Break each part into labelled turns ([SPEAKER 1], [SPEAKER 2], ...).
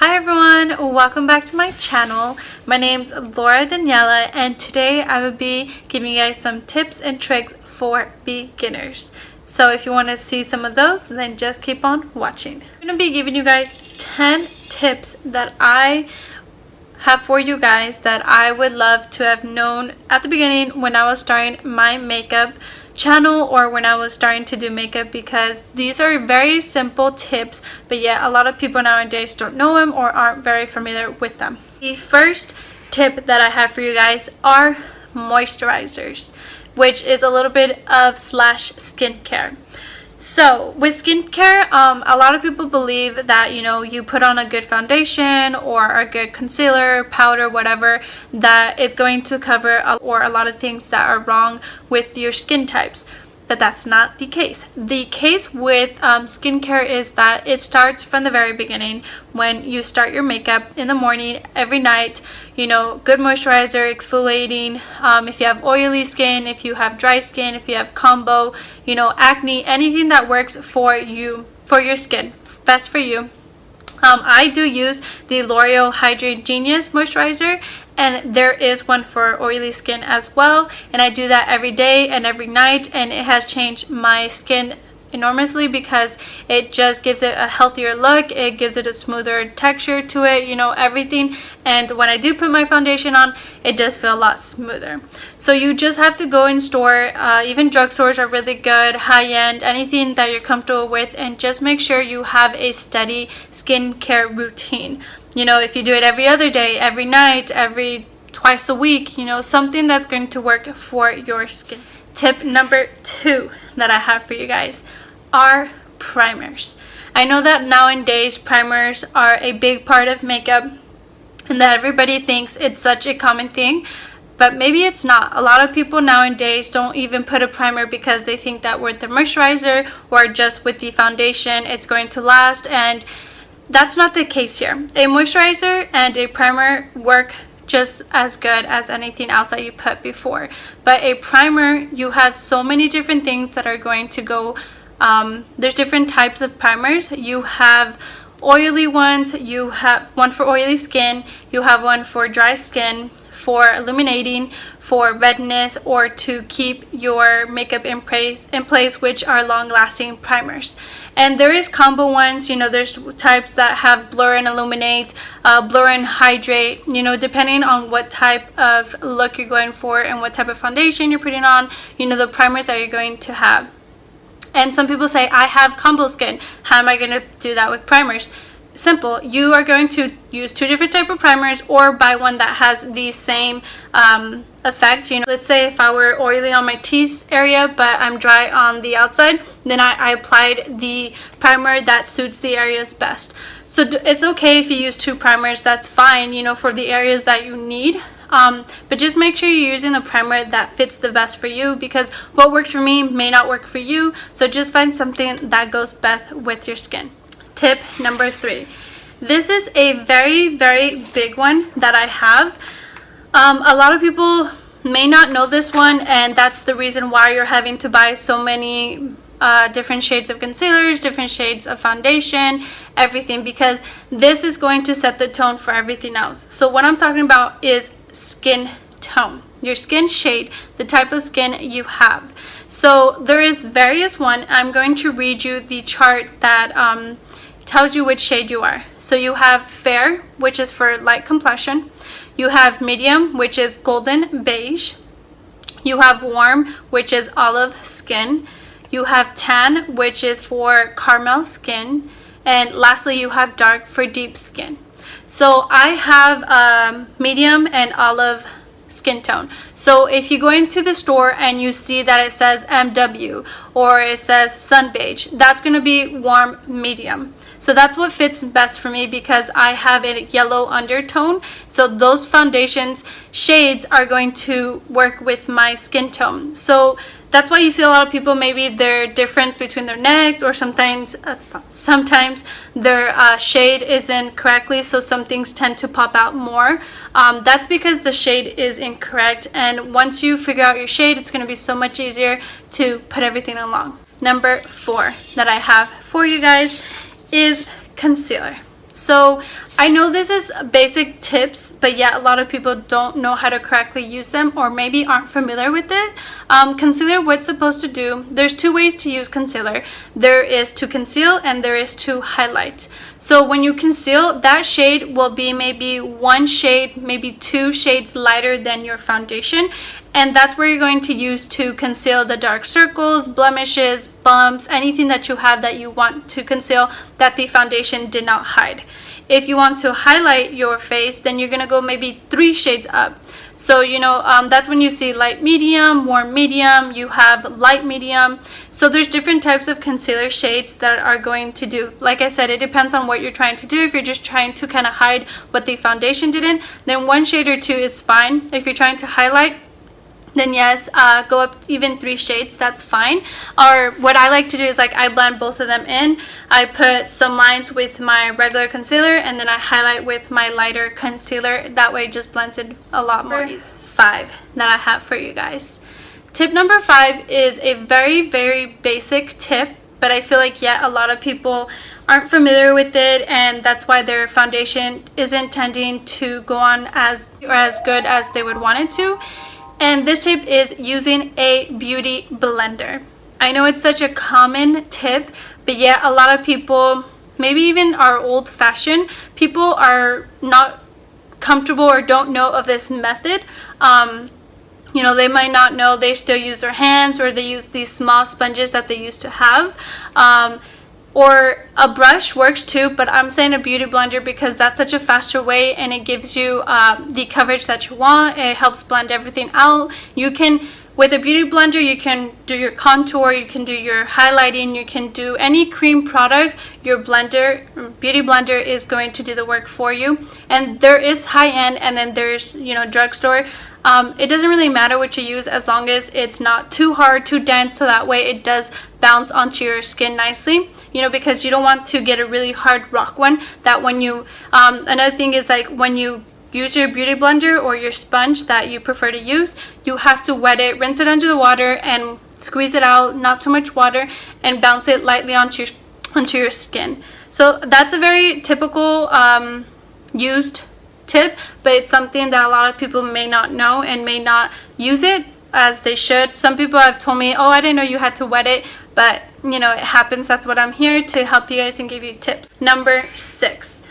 [SPEAKER 1] Hi everyone, welcome back to my channel. My name's Laura Daniela and today I will be giving you guys some tips and tricks for beginners. So if you want to see some of those, then just keep on watching. I'm going to be giving you guys 10 tips that I have for you guys that I would love to have known at the beginning when I was starting my makeup channel or when I was starting to do makeup, because these are very simple tips, but yet a lot of people nowadays don't know them or aren't very familiar with them. The first tip that I have for you guys are moisturizers, which is a little bit of skincare. So with skincare, a lot of people believe that, you put on a good foundation or a good concealer, powder, whatever, that it's going to cover a lot of things that are wrong with your skin types. But that's not the case. The case with skincare is that it starts from the very beginning when you start your makeup in the morning, every night. Good moisturizer, exfoliating. If you have oily skin, if you have dry skin, if you have combo, acne, anything that works for you, for your skin, best for you. I do use the L'Oreal Hydrate Genius moisturizer, and there is one for oily skin as well, and I do that every day and every night, and it has changed my skin enormously because it just gives it a healthier look, it gives it a smoother texture to it, everything. And when I do put my foundation on, it does feel a lot smoother. So you just have to go in store, even drugstores are really good, high-end, anything that you're comfortable with, and just make sure you have a steady skincare routine. If you do it every other day, every night, twice a week, something that's going to work for your skin. Tip number 2 that I have for you guys are primers. I know that nowadays primers are a big part of makeup and that everybody thinks it's such a common thing, but maybe it's not. A lot of people nowadays don't even put a primer because they think that with the moisturizer or just with the foundation it's going to last, and that's not the case here. A moisturizer and a primer work just as good as anything else that you put before, but a primer, you have so many different things that are going to go. There's different types of primers. You have oily ones, you have one for oily skin, you have one for dry skin, for illuminating, for redness, or to keep your makeup in place, which are long-lasting primers. And there is combo ones, there's types that have blur and illuminate, blur and hydrate, depending on what type of look you're going for and what type of foundation you're putting on, the primers that you're going to have. And some people say, I have combo skin, how am I going to do that with primers? Simple. You are going to use 2 different type of primers or buy one that has the same effect. Let's say if I were oily on my T's area but I'm dry on the outside, then I applied the primer that suits the areas best. So it's okay if you use 2 primers, that's fine, for the areas that you need. But just make sure you're using the primer that fits the best for you, because what works for me may not work for you. So just find something that goes best with your skin. Tip number 3. This is a very, very big one that I have. A lot of people may not know this one, and that's the reason why you're having to buy so many different shades of concealers, different shades of foundation, everything, because this is going to set the tone for everything else. So what I'm talking about is skin tone, your skin shade, the type of skin you have. So there is various one. I'm going to read you the chart that tells you which shade you are. So you have fair, which is for light complexion. You have medium, which is golden beige. You have warm, which is olive skin. You have tan, which is for caramel skin. And lastly, you have dark for deep skin. So I have medium and olive skin tone. So if you go into the store and you see that it says MW or it says sun beige, that's going to be warm medium. So that's what fits best for me because I have a yellow undertone. So those foundations shades are going to work with my skin tone. So that's why you see a lot of people, maybe their difference between their neck or sometimes their shade isn't correctly, so some things tend to pop out more. That's because the shade is incorrect, and once you figure out your shade, it's going to be so much easier to put everything along. Number 4 that I have for you guys is concealer. So I know this is basic tips, but yet a lot of people don't know how to correctly use them or maybe aren't familiar with it. Concealer, what's supposed to do, there's two ways to use concealer. There is to conceal and there is to highlight. So when you conceal, that shade will be maybe one shade, maybe two shades lighter than your foundation. And that's where you're going to use to conceal the dark circles, blemishes, bumps, anything that you have that you want to conceal that the foundation did not hide. If you want to highlight your face, then you're going to go maybe 3 shades up. So, that's when you see light medium, warm medium, you have light medium. So there's different types of concealer shades that are going to do. Like I said, it depends on what you're trying to do. If you're just trying to kind of hide what the foundation didn't, then 1 shade or 2 is fine. If you're trying to highlight, then yes, go up even 3 shades, that's fine. Or what I like to do is I blend both of them in. I put some lines with my regular concealer and then I highlight with my lighter concealer. That way it just blends it a lot more easy. 5 that I have for you guys. Tip number 5 is a very, very basic tip, but I feel like yet a lot of people aren't familiar with it, and that's why their foundation isn't tending to go on as good as they would want it to. And this tip is using a beauty blender. I know it's such a common tip, but yet a lot of people, maybe even our old-fashioned people, are not comfortable or don't know of this method. They might not know, they still use their hands, or they use these small sponges that they used to have. Or a brush works too, but I'm saying a beauty blender because that's such a faster way and it gives you the coverage that you want. It helps blend everything out. You can, with a beauty blender, you can do your contour, you can do your highlighting, you can do any cream product. Your beauty blender is going to do the work for you. And there is high-end and then there's, drugstore. It doesn't really matter what you use as long as it's not too hard, too dense, so that way it does bounce onto your skin nicely, because you don't want to get a really hard rock one that when you, another thing is when you use your beauty blender or your sponge that you prefer to use, you have to wet it, rinse it under the water and squeeze it out, not too much water, and bounce it lightly onto your skin. So that's a very typical used tip, but it's something that a lot of people may not know and may not use it as they should. Some people have told me, oh, I didn't know you had to wet it, but it happens. That's what I'm here to help you guys and give you tips. Number 6.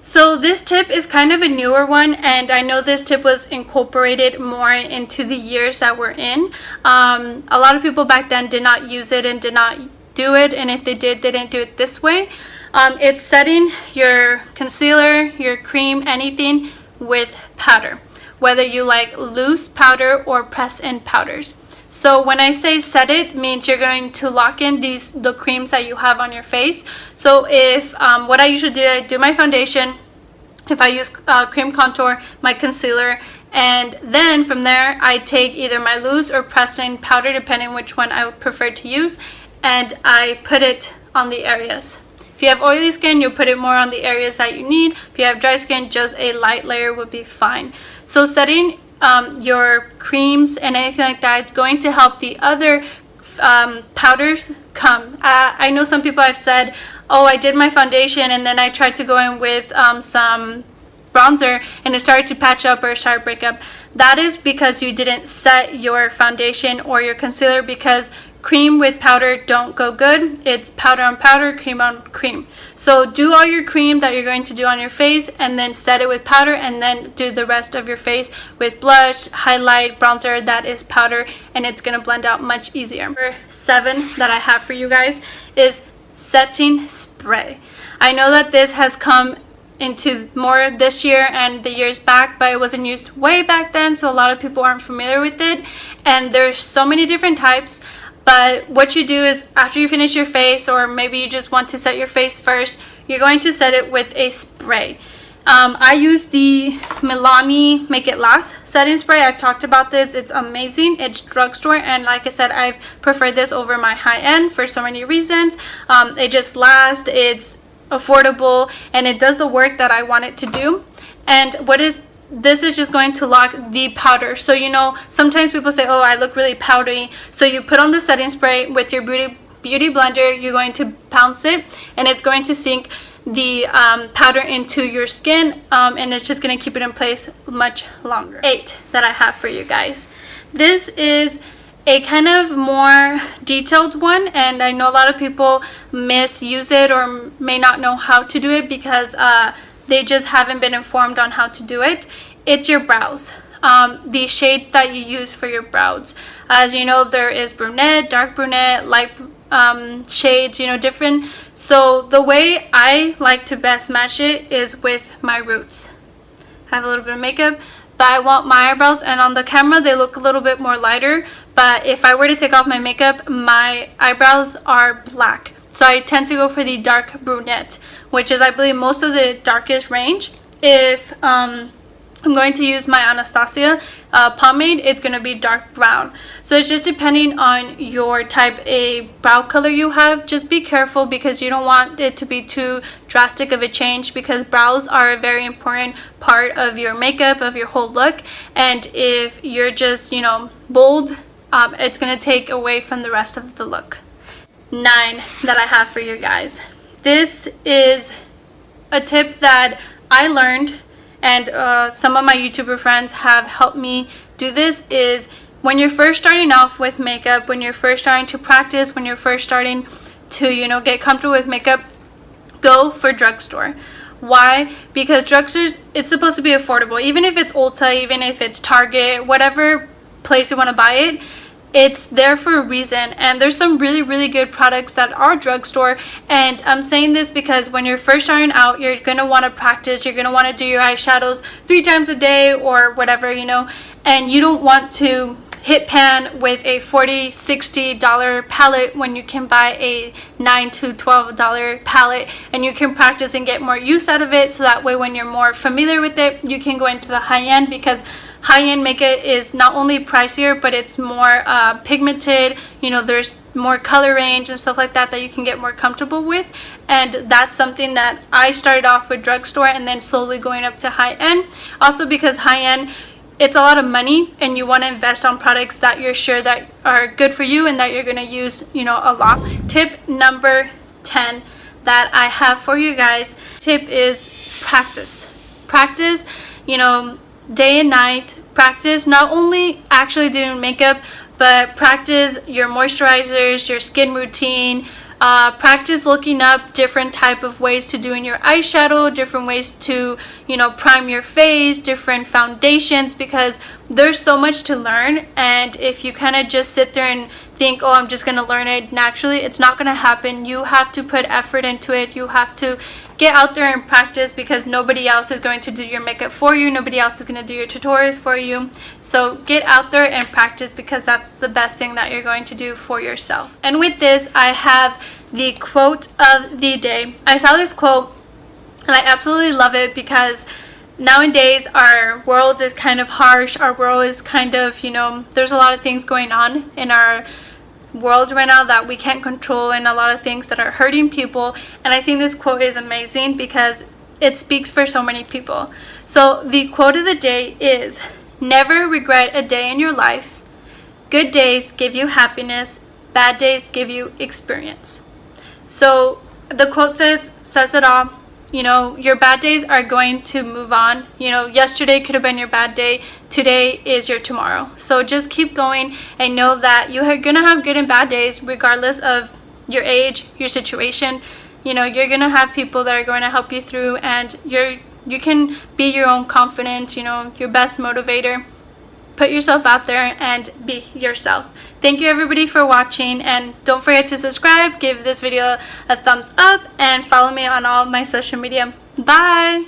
[SPEAKER 1] So this tip is kind of a newer one, and I know this tip was incorporated more into the years that we're in. A lot of people back then did not use it and did not do it, and if they did, they didn't do it this way. It's setting your concealer, your cream, anything with powder, whether you like loose powder or press in powders. So when I say set it, means you're going to lock in the creams that you have on your face. So if what I usually do, I do my foundation, if I use cream contour, my concealer, and then from there I take either my loose or pressed in powder, depending which one I would prefer to use, and I put it on the areas. If you have oily skin, you'll put it more on the areas that you need. If you have dry skin, just a light layer would be fine. So setting your creams and anything like that, it's going to help the other powders come. I know some people have said, oh, I did my foundation and then I tried to go in with some bronzer and it started to patch up or start to break up. That is because you didn't set your foundation or your concealer, because cream with powder don't go good. It's powder on powder, cream on cream. So do all your cream that you're going to do on your face and then set it with powder, and then do the rest of your face with blush, highlight, bronzer that is powder, and it's going to blend out much easier. Number 7 that I have for you guys is setting spray. I know that this has come into more this year and the years back, but it wasn't used way back then, so a lot of people aren't familiar with it, and there's so many different types. But what you do is, after you finish your face, or maybe you just want to set your face first, you're going to set it with a spray. I use the Milani Make It Last setting spray. I've talked about this. It's amazing. It's drugstore, and like I said, I've preferred this over my high-end for so many reasons. It just lasts, it's affordable, and it does the work that I want it to do. And this is just going to lock the powder. So sometimes people say, oh, I look really powdery. So you put on the setting spray with your beauty blender, you're going to bounce it, and it's going to sink the powder into your skin, and it's just going to keep it in place much longer. 8 that I have for you guys. This is a kind of more detailed one, and I know a lot of people misuse it or may not know how to do it because they just haven't been informed on how to do it. It's your brows. The shade that you use for your brows. As you know, there is brunette, dark brunette, light shades, you know, different. So the way I like to best match it is with my roots. I have a little bit of makeup, but I want my eyebrows, and on the camera they look a little bit more lighter, but if I were to take off my makeup, my eyebrows are black. So I tend to go for the dark brunette, which is, I believe, most of the darkest range. If I'm going to use my Anastasia pomade, it's going to be dark brown. So it's just depending on your type A brow color you have. Just be careful because you don't want it to be too drastic of a change, because brows are a very important part of your makeup, of your whole look. And if you're just, you know, bold, it's going to take away from the rest of the look. 9 that I have for you guys. This is a tip that I learned, and some of my YouTuber friends have helped me do this, is when you're first starting off with makeup, when you're first starting to practice, when you're first starting to, you know, get comfortable with makeup, go for drugstore. Why? Because drugstores, it's supposed to be affordable. Even if it's Ulta, even if it's Target, whatever place you want to buy it, it's there for a reason. And there's some really, really good products that are drugstore. And I'm saying this because when you're first starting out, you're going to want to practice. You're going to want to do your eyeshadows 3 times a day or whatever, you know. And you don't want to hit pan with a $40, $60 palette when you can buy a $9 to $12 palette, and you can practice and get more use out of it. So that way when you're more familiar with it, you can go into the high-end, because high-end makeup is not only pricier, but it's more pigmented. You know, there's more color range and stuff like that that you can get more comfortable with. And that's something that I started off with drugstore and then slowly going up to high-end. Also because high-end, it's a lot of money, and you want to invest on products that you're sure that are good for you and that you're going to use, you know, a lot. Tip number 10 that I have for you guys. Tip is practice. Practice, you know, day and night. Practice not only actually doing makeup, but practice your moisturizers, your skin routine. Practice looking up different type of ways to doing your eyeshadow, different ways to, you know, prime your face, different foundations, because there's so much to learn. And if you kind of just sit there and think, oh, I'm just going to learn it naturally, it's not going to happen. You have to put effort into it. You have to get out there and practice, because nobody else is going to do your makeup for you. Nobody else is going to do your tutorials for you. So get out there and practice, because that's the best thing that you're going to do for yourself. And with this, I have the quote of the day. I saw this quote and I absolutely love it, because nowadays our world is kind of harsh. Our world is kind of, you know, there's a lot of things going on in our world right now that we can't control, and a lot of things that are hurting people. And I think this quote is amazing because it speaks for so many people. So the quote of the day is, never regret a day in your life. Good days give you happiness. Bad days give you experience. So the quote says it all. You know, your bad days are going to move on. You know, yesterday could have been your bad day. Today is your tomorrow. So just keep going and know that you are going to have good and bad days regardless of your age, your situation. You know, you're going to have people that are going to help you through, and you can be your own confidence, you know, your best motivator. Put yourself out there and be yourself. Thank you everybody for watching, and don't forget to subscribe, give this video a thumbs up, and follow me on all my social media. Bye!